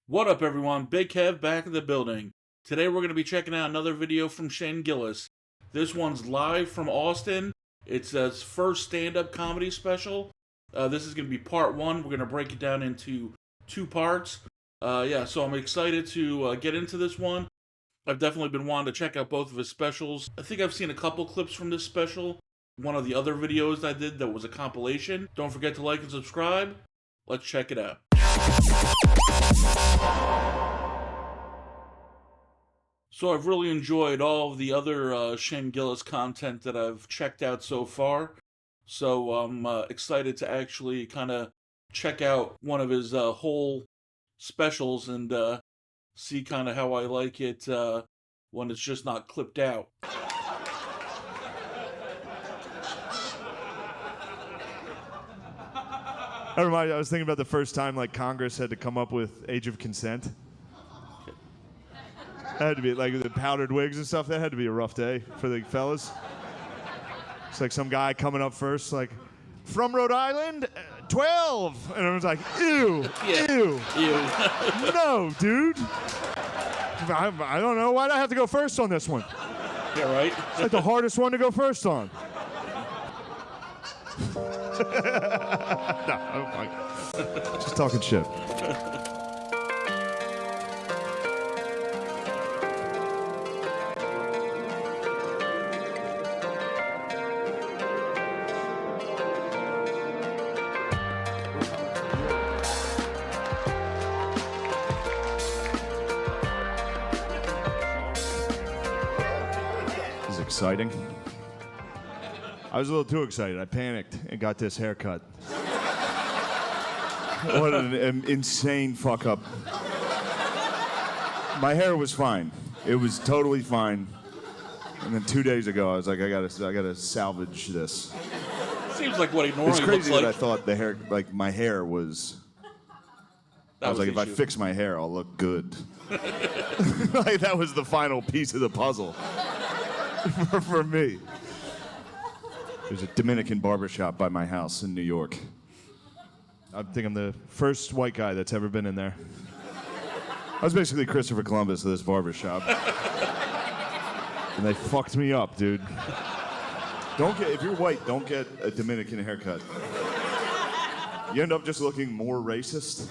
What up, everyone? Big Kev back in the building. Today we're going to be checking out another video from Gillis. This one's live from Austin. It's his first stand-up comedy special. This is going to be part one. We're going to break it down into two parts. So I'm excited to get into this one. I've definitely been wanting to check out both of his specials. I think I've seen a couple clips from this special. One of the other videos I did that was a compilation. Don't forget to like and subscribe. Let's check it out. So I've really enjoyed all of the other Shane Gillis content that I've checked out so far. So I'm excited to actually kind of check out one of his whole specials and see kind of how I like it when it's just not clipped out. I was thinking about the first time like Congress had to come up with age of consent. That had to be like the powdered wigs and stuff. That had to be a rough day for the fellas. It's like some guy coming up first, like, from Rhode Island, 12, and everyone's like, ew, ew, no, dude. I don't know. Why'd I have to go first on this one? Yeah, right. It's like the hardest one to go first on. No, I'm fine. Just talking shit. This is exciting. I was a little too excited. I panicked and got this haircut. What an insane fuck up. My hair was fine. It was totally fine. And then 2 days ago, I was like, I gotta salvage this. Seems like what he normally It's crazy looks that like. I thought the hair, like my hair was. I was like, if I fix my hair, I'll look good. Like that was the final piece of the puzzle for me. There's a Dominican barbershop by my house in New York. I think I'm the first white guy that's ever been in there. I was basically Christopher Columbus of this barbershop. And they fucked me up, dude. If you're white, don't get a Dominican haircut. You end up just looking more racist.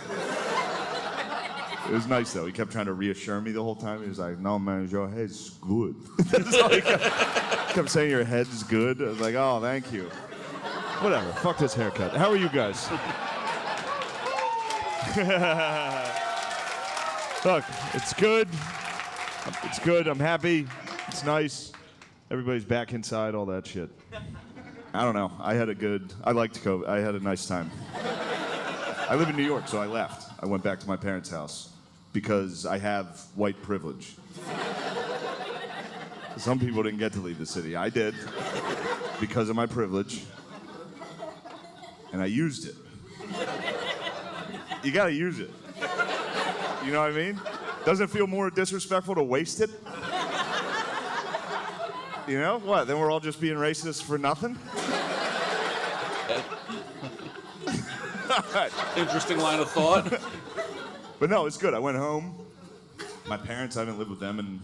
It was nice though. He kept trying to reassure me the whole time. He was like, "No, man, your head's good." That's all he kept saying, "Your head's good." I was like, "Oh, thank you." Whatever. Fuck this haircut. How are you guys? Look, it's good. It's good. I'm happy. It's nice. Everybody's back inside. All that shit. I don't know. I liked COVID. I had a nice time. I live in New York, so I left. I went back to my parents' house because I have white privilege. Some people didn't get to leave the city. I did because of my privilege, and I used it. You gotta use it. You know what I mean? Doesn't it feel more disrespectful to waste it? You know? What, then we're all just being racist for nothing? Interesting line of thought. But no, it's good. I went home. My parents, I haven't lived with them in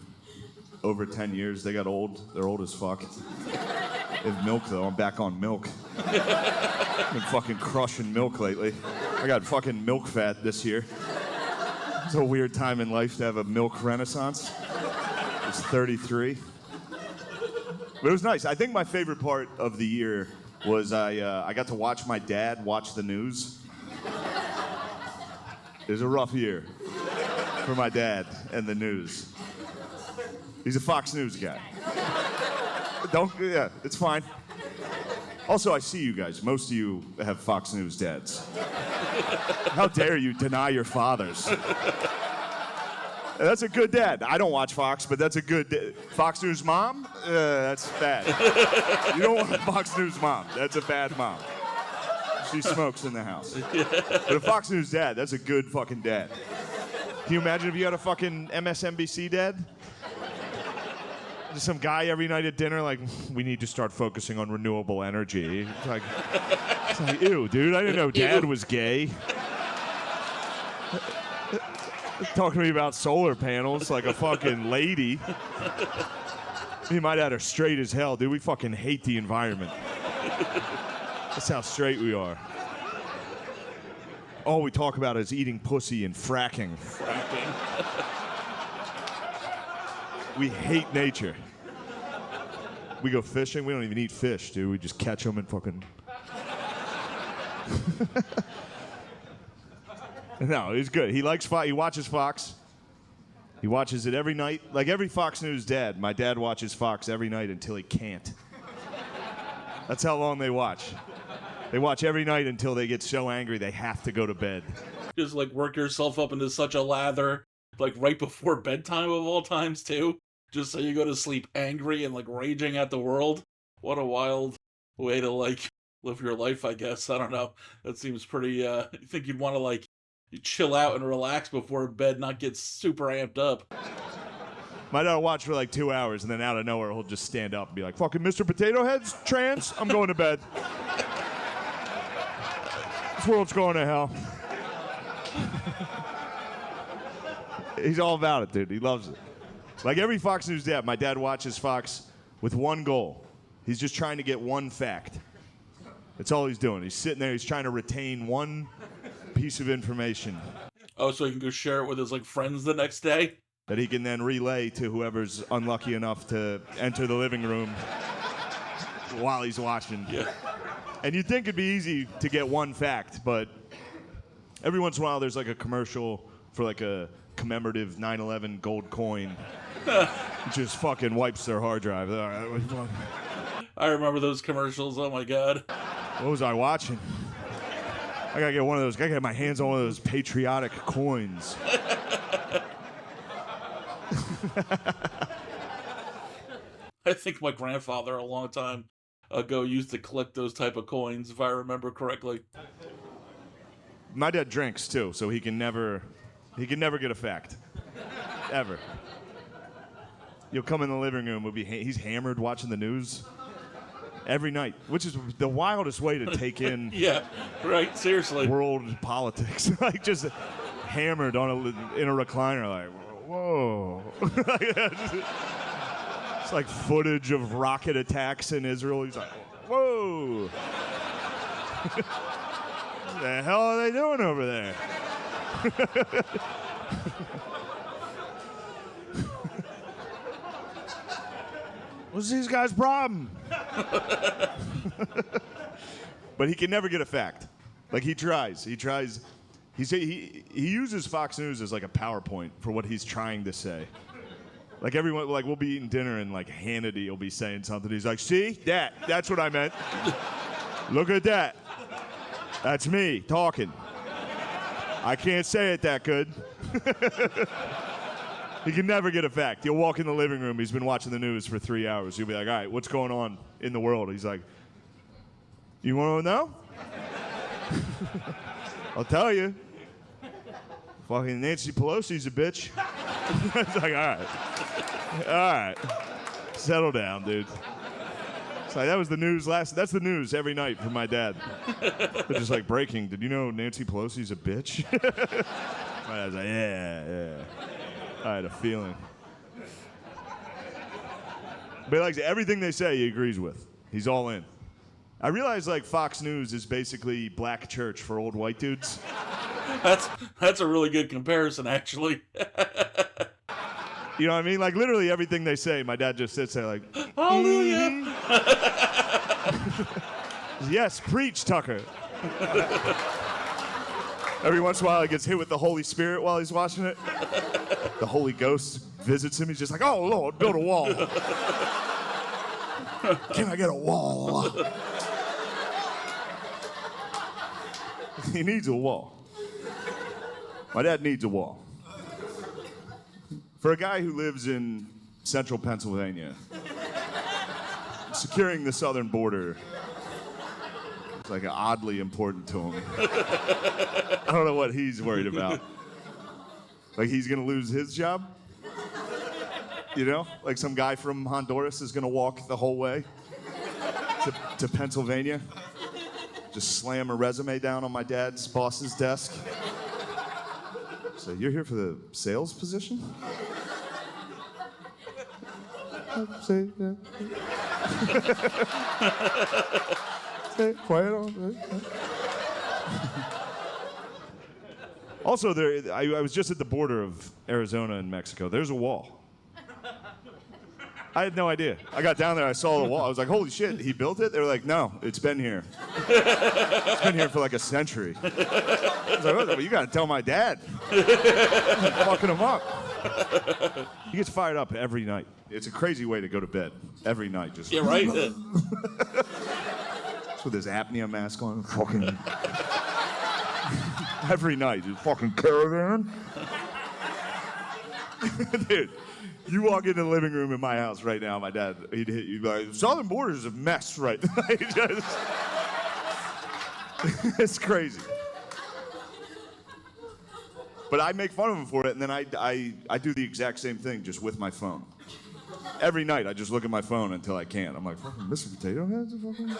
over 10 years. They got old. They're old as fuck. They have milk, though. I'm back on milk. I've been fucking crushing milk lately. I got fucking milk fat this year. It's a weird time in life to have a milk renaissance. It's 33. But it was nice. I think my favorite part of the year was I got to watch my dad watch the news. It was a rough year for my dad and the news. He's a Fox News guy. It's fine. Also, I see you guys. Most of you have Fox News dads. How dare you deny your fathers? That's a good dad. I don't watch Fox, but that's a good Fox News mom? That's bad. You don't want a Fox News mom. That's a bad mom. She smokes in the house. But a Fox News dad, that's a good fucking dad. Can you imagine if you had a fucking mssp dad? Just some guy every night at dinner like, we need to start focusing on renewable energy. It's like, ew, dude, I didn't know dad was gay. Talking to me about solar panels like a fucking lady. You might have her straight as hell, dude. We fucking hate the environment. That's how straight we are. All we talk about is eating pussy and fracking. We hate nature. We go fishing. We don't even eat fish, dude. We just catch them and fucking... No, he's good. He likes Fox. He watches Fox. He watches it every night. Like every Fox News dad, my dad watches Fox every night until he can't. That's how long they watch. They watch every night until they get so angry they have to go to bed. Just like work yourself up into such a lather, like right before bedtime of all times too, just so you go to sleep angry and like raging at the world. What a wild way to like live your life, I guess. I don't know. That seems pretty, you think you'd want to like chill out and relax before bed, not get super amped up. My dad will watch for like 2 hours, and then out of nowhere, he'll just stand up and be like, fucking Mr. Potato Head's trans? I'm going to bed. This world's going to hell. He's all about it, dude. He loves it. Like every Fox News dad, my dad watches Fox with one goal. He's just trying to get one fact. That's all he's doing. He's sitting there, he's trying to retain one piece of information. Oh, so he can go share it with his like friends the next day? That he can then relay to whoever's unlucky enough to enter the living room while he's watching. Yeah. And you'd think it'd be easy to get one fact, but every once in a while there's like a commercial for like a commemorative 9/11 gold coin. It just fucking wipes their hard drive. I remember those commercials. Oh my God. What was I watching? I gotta get one of those. I gotta get my hands on one of those patriotic coins. I think my grandfather a long time ago used to collect those type of coins, if I remember correctly. My dad drinks too, so he can never get a fact, ever. You'll come in the living room, he's hammered watching the news every night, which is the wildest way to take in. Yeah, right. Seriously. World politics, like just hammered in a recliner, like whoa. It's like footage of rocket attacks in Israel. He's like, whoa. What the hell are they doing over there? What's these guys' problem? But he can never get a fact. Like he tries. He uses Fox News as like a PowerPoint for what he's trying to say. Like everyone, like we'll be eating dinner and like Hannity will be saying something. He's like, see, that's what I meant. Look at that. That's me talking. I can't say it that good. He can never get a fact. You'll walk in the living room. He's been watching the news for 3 hours. You'll be like, all right, what's going on in the world? He's like, you want to know? I'll tell you. Fucking Nancy Pelosi's a bitch. It's like, all right. Settle down, dude. It's like, that was the news that's the news every night for my dad. They're just like, breaking, did you know Nancy Pelosi's a bitch? My dad's like, yeah. I had a feeling. But he likes everything they say he agrees with. He's all in. I realize like Fox News is basically black church for old white dudes. That's a really good comparison, actually. You know what I mean? Like literally everything they say, my dad just sits there like, hallelujah. Yes, preach, Tucker. Every once in a while he gets hit with the Holy Spirit while he's watching it. The Holy Ghost visits him. He's just like, oh, Lord, build a wall. Can I get a wall? He needs a wall. My dad needs a wall. For a guy who lives in central Pennsylvania, securing the southern border is like oddly important to him. I don't know what he's worried about. Like he's gonna lose his job? You know? Like some guy from Honduras is gonna walk the whole way to Pennsylvania, just slam a resume down on my dad's boss's desk. So you're here for the sales position? Say, yeah. Say, quiet on. Also, I was just at the border of Arizona and Mexico. There's a wall. I had no idea. I got down there, I saw the wall. I was like, holy shit, he built it? They were like, no, it's been here. It's been here for like a century. I was like, well, you gotta tell my dad. I'm fucking him up. He gets fired up every night. It's a crazy way to go to bed. Every night, just. Yeah, right? Just with his apnea mask on. Fucking. Every night, just fucking caravan. Dude. You walk into the living room in my house right now, my dad, he'd hit you like, Southern Border is a mess right now. It's crazy. But I make fun of him for it, and then I do the exact same thing, just with my phone. Every night, I just look at my phone until I can't. I'm like, fucking Mr. Potato Head's a fucking...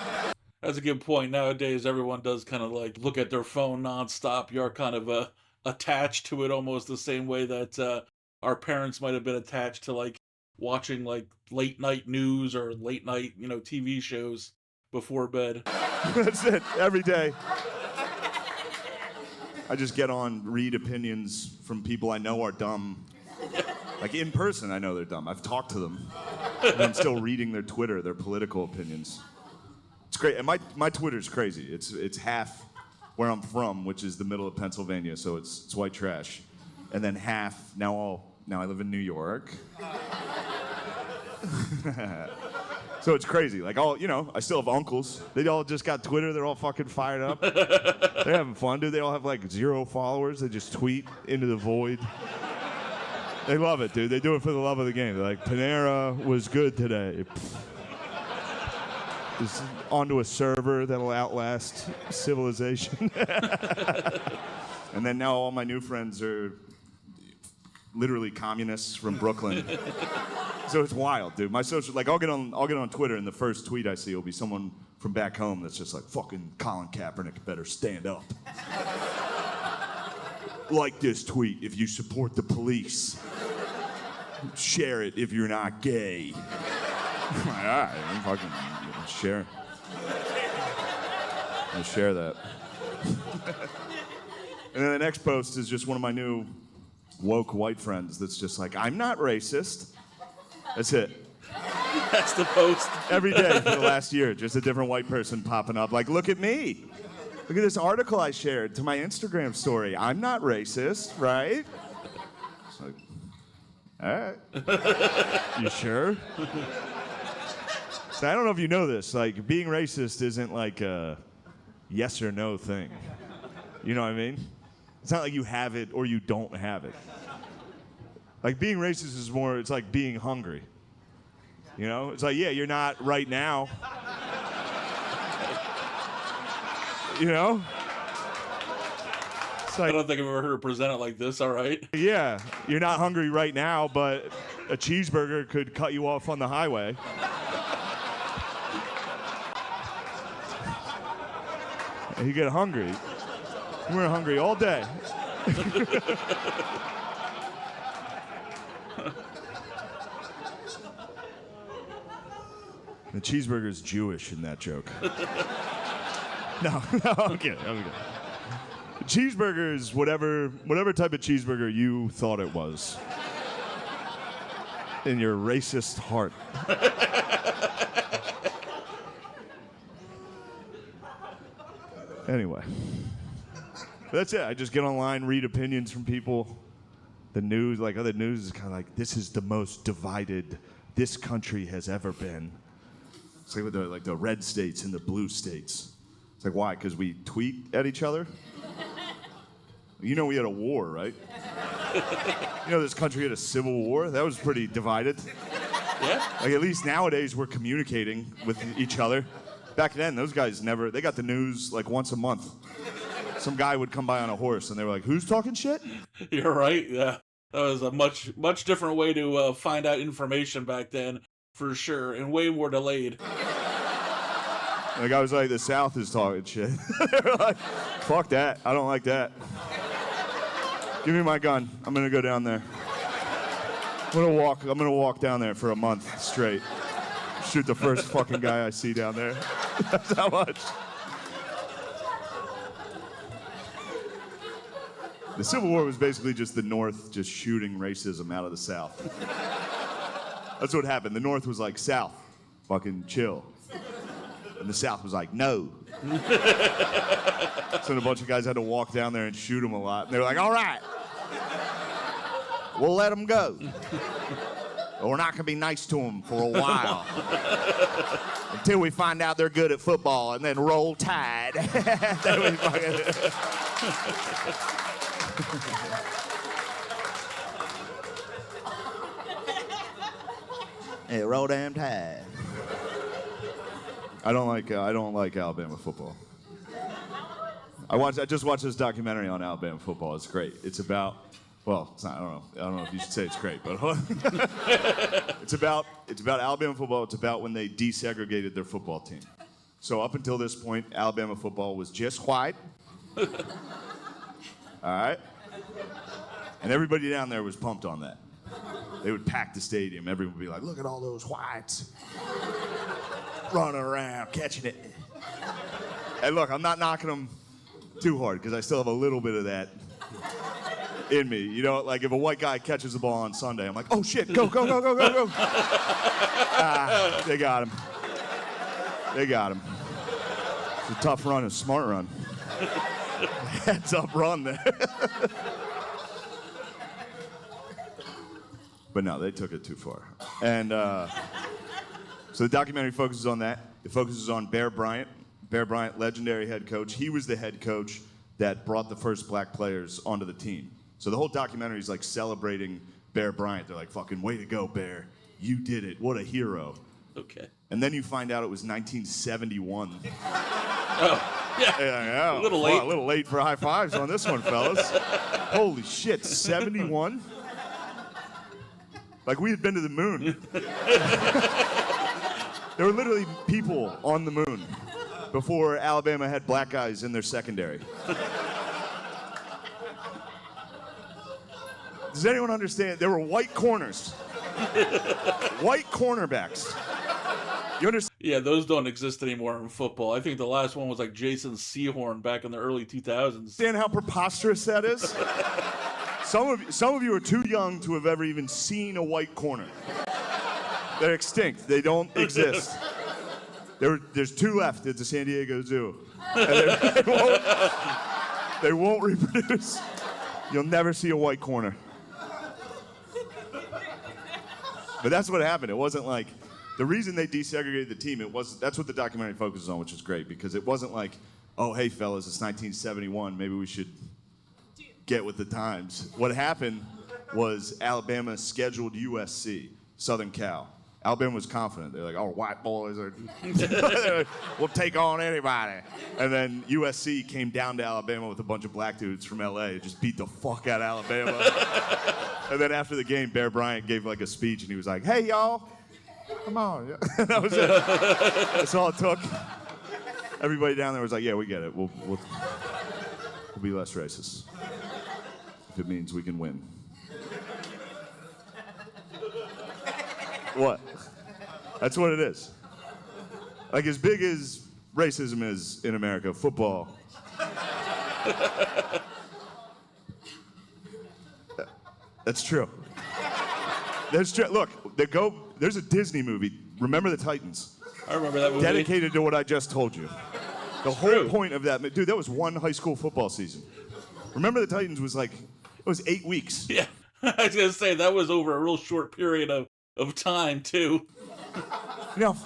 That's a good point. Nowadays, everyone does kind of like look at their phone nonstop. You're kind of attached to it almost the same way that... our parents might have been attached to like watching like late night news or late night, TV shows before bed. That's it. Every day. I just get on, read opinions from people I know are dumb. Like in person, I know they're dumb. I've talked to them. And I'm still reading their Twitter, their political opinions. It's great. And my Twitter's crazy. It's half where I'm from, which is the middle of Pennsylvania, so it's white trash. And then half, now I live in New York. So it's crazy. Like I still have uncles. They all just got Twitter. They're all fucking fired up. They're having fun, dude. They all have like 0 followers. They just tweet into the void. They love it, dude. They do it for the love of the game. They're like, Panera was good today. Just onto a server that'll outlast civilization. And then now all my new friends are literally communists from Brooklyn. So it's wild, dude. My social, like, I'll get on Twitter, and the first tweet I see will be someone from back home that's just like, fucking Colin Kaepernick better stand up. Like this tweet if you support the police. Share it if you're not gay. All right, I'm fucking share. I'll share that. And then the next post is just one of my new woke white friends that's just like, I'm not racist. That's it. That's the post. Every day for the last year, just a different white person popping up like, look at me. Look at this article I shared to my Instagram story. I'm not racist, right? It's like, all right. You sure? So I don't know if you know this, like being racist isn't like a yes or no thing. You know what I mean? It's not like you have it or you don't have it. Like being racist is more, it's like being hungry. You know? It's like, yeah, you're not right now. You know? It's like, I don't think I've ever heard it presented like this, all right? Yeah, you're not hungry right now, but a cheeseburger could cut you off on the highway. And you get hungry. You were hungry all day. The cheeseburger's Jewish in that joke. No, I'm kidding. The cheeseburger is whatever type of cheeseburger you thought it was. In your racist heart. Anyway. That's it. I just get online, read opinions from people. The news, like other news, is kind of like, this is the most divided this country has ever been. It's like with the red states and the blue states. It's like, why? Because we tweet at each other? You know we had a war, right? You know this country had a civil war? That was pretty divided. Yeah? Like at least nowadays we're communicating with each other. Back then, those guys they got the news like once a month. Some guy would come by on a horse and they were like, who's talking shit? You're right, yeah. That was a much different way to find out information back then, for sure, and way more delayed. The guy was like, the South is talking shit. They were like, fuck that. I don't like that. Give me my gun. I'm gonna go down there. I'm gonna walk down there for a month straight. Shoot the first fucking guy I see down there. That's how much. The Civil War was basically just the North just shooting racism out of the South. That's what happened. The North was like, South, fucking chill. And the South was like, no. So a bunch of guys had to walk down there and shoot them a lot. And they were like, all right, we'll let them go. But we're not going to be nice to them for a while. Until we find out they're good at football and then roll tide. Then we fucking... Hey, roll damn tide. I don't like Alabama football. I just watched this documentary on Alabama football. It's great. It's about, well, it's not, I don't know if you should say it's great, but it's about Alabama football. It's about when they desegregated their football team. So up until this point, Alabama football was just white. All right? And everybody down there was pumped on that. They would pack the stadium. Everyone would be like, look at all those whites running around, catching it. And look, I'm not knocking them too hard because I still have a little bit of that in me. You know, like if a white guy catches the ball on Sunday, I'm like, oh shit, go, go, go, go, go, go. Ah, they got him. They got him. It's a tough run, a smart run. Heads up run there. But no, they took it too far. And so the documentary focuses on that. It focuses on Bear Bryant. Bear Bryant, legendary head coach. He was the head coach that brought the first black players onto the team. So the whole documentary is like celebrating Bear Bryant. They're like, fucking way to go, Bear. You did it. What a hero. Okay. And then you find out it was 1971. Oh, yeah. Yeah. A little late. Well, a little late for high fives on this one, fellas. Holy shit, 71? Like we had been to the moon. There were literally people on the moon before Alabama had black guys in their secondary. Does anyone understand? There were white corners. White cornerbacks. You understand? Yeah, those don't exist anymore in football. I think the last one was like Jason Sehorn back in the early 2000s. Understand how preposterous that is? Some of you are too young to have ever even seen a white corner. They're extinct. They don't exist. There's two left at the San Diego Zoo. And they won't reproduce. You'll never see a white corner. But that's what happened. It wasn't like, the reason they desegregated the team, that's what the documentary focuses on, which is great, because it wasn't like, oh, hey, fellas, it's 1971, maybe we should get with the times. What happened was Alabama scheduled USC, Southern Cal. Alabama was confident. They're like, oh, white boys are, we'll take on anybody. And then USC came down to Alabama with a bunch of black dudes from LA, just beat the fuck out of Alabama. And then after the game, Bear Bryant gave like a speech and he was like, hey, y'all, come on. That was it. That's all it took. Everybody down there was like, yeah, we get it. We'll be less racist if it means we can win. What? That's what it is. Like, as big as racism is in America, football. That's true. That's true. Look, there's a Disney movie, Remember the Titans. I remember that movie. Dedicated to what I just told you. The whole point of that, dude, that was one high school football season. Remember the Titans was like, it was 8 weeks. Yeah. I was going to say, that was over a real short period of time, too. You know,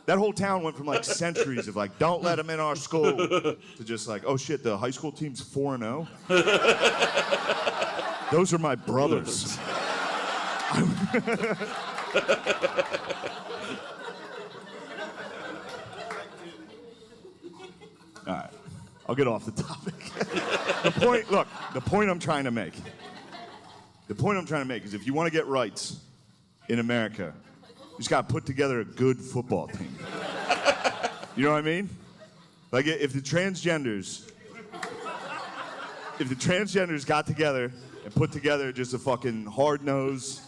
that whole town went from like centuries of like, don't let them in our school, to just like, oh shit, the high school team's 4-0? Those are my brothers. All right, I'll get off the topic. The point I'm trying to make is if you want to get rights in America, you just got to put together a good football team. You know what I mean? Like if the transgenders if the transgenders got together and put together just a fucking hard nose,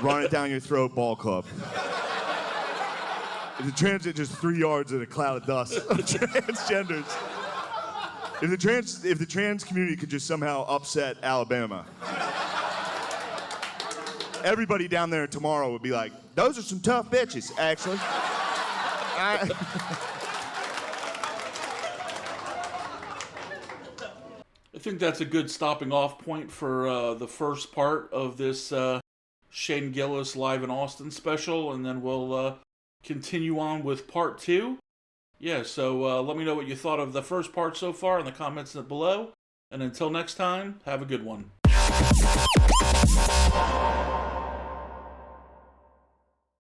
run it down your throat ball club. If the trans just 3 yards in a cloud of dust of transgenders. If the trans community could just somehow upset Alabama. Everybody down there tomorrow would be like, those are some tough bitches, actually. I think that's a good stopping off point for the first part of this Shane Gillis Live in Austin special, and then we'll continue on with part 2. Yeah, so let me know what you thought of the first part so far in the comments below. And until next time, have a good one.